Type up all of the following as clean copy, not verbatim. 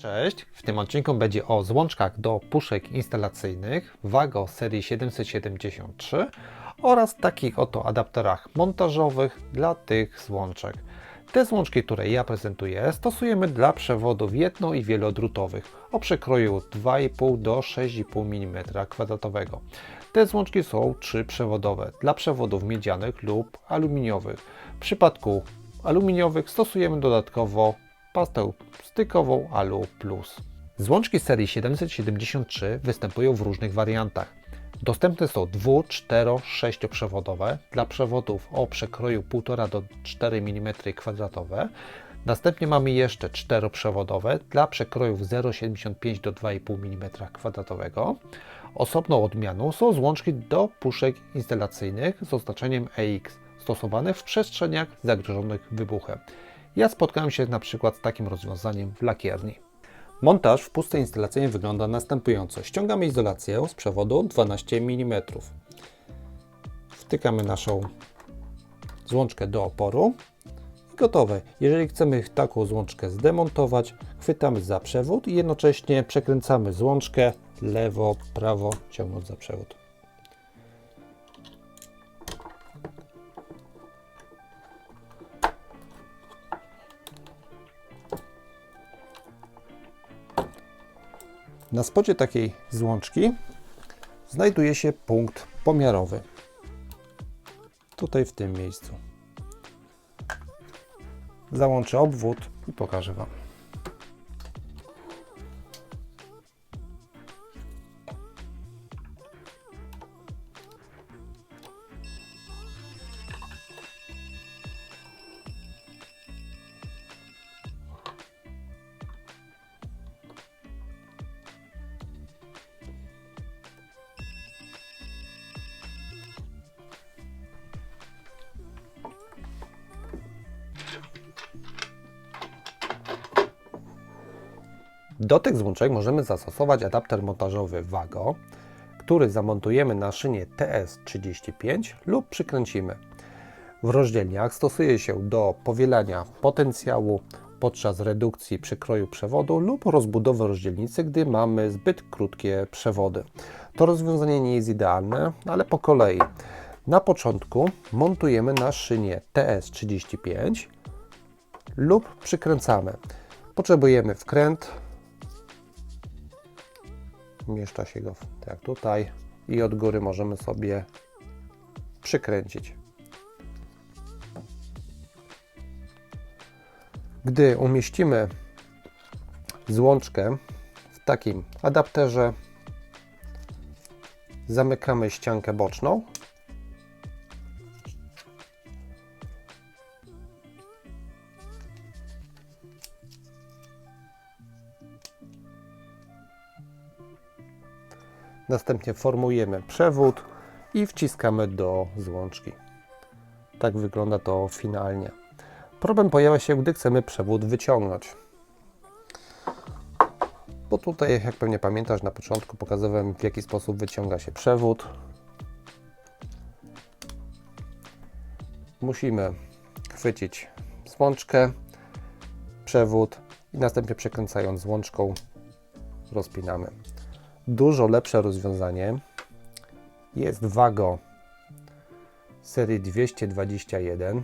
Cześć, w tym odcinku będzie o złączkach do puszek instalacyjnych Wago serii 773 oraz takich oto adapterach montażowych dla tych złączek. Te złączki, które ja prezentuję, stosujemy dla przewodów jedno- i wielodrutowych o przekroju 2,5 do 6,5 mm2. Te złączki są trzyprzewodowe dla przewodów miedzianych lub aluminiowych. W przypadku aluminiowych stosujemy dodatkowo pastę stykową Alu Plus. Złączki serii 773 występują w różnych wariantach. Dostępne są 2-, 4-, 6-przewodowe dla przewodów o przekroju 1,5 do 4 mm2. Następnie mamy jeszcze 4-przewodowe dla przekrojów 0,75 do 2,5 mm2. Osobną odmianą są złączki do puszek instalacyjnych z oznaczeniem EX, stosowane w przestrzeniach zagrożonych wybuchem. Ja spotkałem się na przykład z takim rozwiązaniem w lakierni. Montaż w puszce instalacyjnej wygląda następująco. Ściągamy izolację z przewodu 12 mm. Wtykamy naszą złączkę do oporu i gotowe. Jeżeli chcemy taką złączkę zdemontować, chwytamy za przewód i jednocześnie przekręcamy złączkę lewo, prawo, ciągnąc za przewód. Na spodzie takiej złączki znajduje się punkt pomiarowy. Tutaj w tym miejscu. Załączę obwód i pokażę Wam. Do tych złączek możemy zastosować adapter montażowy Wago, który zamontujemy na szynie TS35 lub przykręcimy. W rozdzielniach stosuje się do powielania potencjału podczas redukcji przekroju przewodu lub rozbudowy rozdzielnicy, gdy mamy zbyt krótkie przewody. To rozwiązanie nie jest idealne, ale po kolei. Na początku montujemy na szynie TS35 lub przykręcamy. Potrzebujemy wkręt. Umieszcza się go tak jak tutaj i od góry możemy sobie przykręcić. Gdy umieścimy złączkę w takim adapterze, zamykamy ściankę boczną . Następnie formujemy przewód i wciskamy do złączki. Tak wygląda to finalnie. Problem pojawia się, gdy chcemy przewód wyciągnąć. Bo tutaj, jak pewnie pamiętasz, na początku pokazywałem, w jaki sposób wyciąga się przewód. Musimy chwycić złączkę, przewód i następnie przekręcając złączką rozpinamy. Dużo lepsze rozwiązanie jest Wago serii 221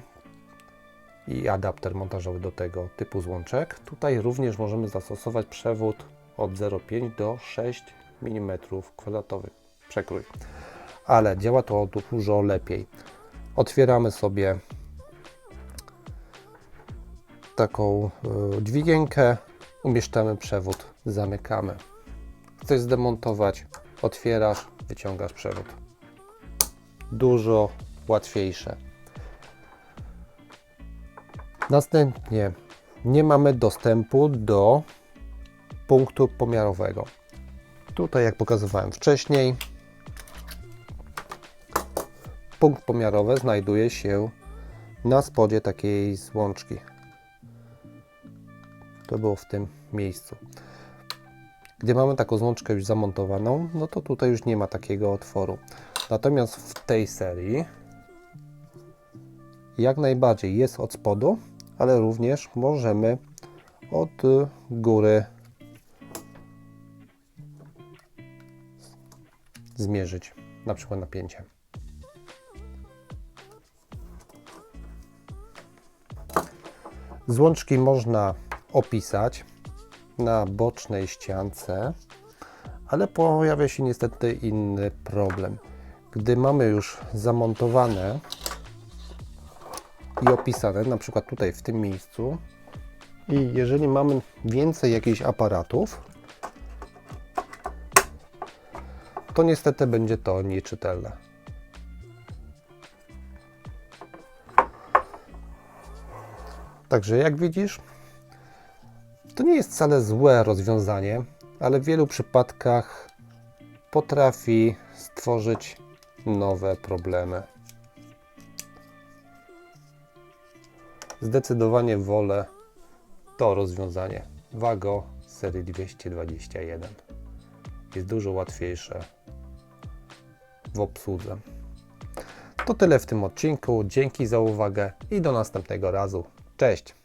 i adapter montażowy do tego typu złączek. Tutaj również możemy zastosować przewód od 0,5 do 6 mm2 przekrój, ale działa to dużo lepiej. Otwieramy sobie taką dźwigienkę, umieszczamy przewód, zamykamy. Chcesz zdemontować, otwierasz, wyciągasz przewód. Dużo łatwiejsze. Następnie nie mamy dostępu do punktu pomiarowego. Tutaj, jak pokazywałem wcześniej, punkt pomiarowy znajduje się na spodzie takiej złączki. To było w tym miejscu. Gdy mamy taką złączkę już zamontowaną, no to tutaj już nie ma takiego otworu. Natomiast w tej serii jak najbardziej jest od spodu, ale również możemy od góry zmierzyć, na przykład napięcie. Złączki można opisać na bocznej ściance, ale pojawia się niestety inny problem. Gdy mamy już zamontowane i opisane, na przykład tutaj w tym miejscu, i jeżeli mamy więcej jakichś aparatów, to niestety będzie to nieczytelne. Także jak widzisz, to nie jest wcale złe rozwiązanie, ale w wielu przypadkach potrafi stworzyć nowe problemy. Zdecydowanie wolę to rozwiązanie Wago serii 221. Jest dużo łatwiejsze w obsłudze. To tyle w tym odcinku. Dzięki za uwagę i do następnego razu. Cześć!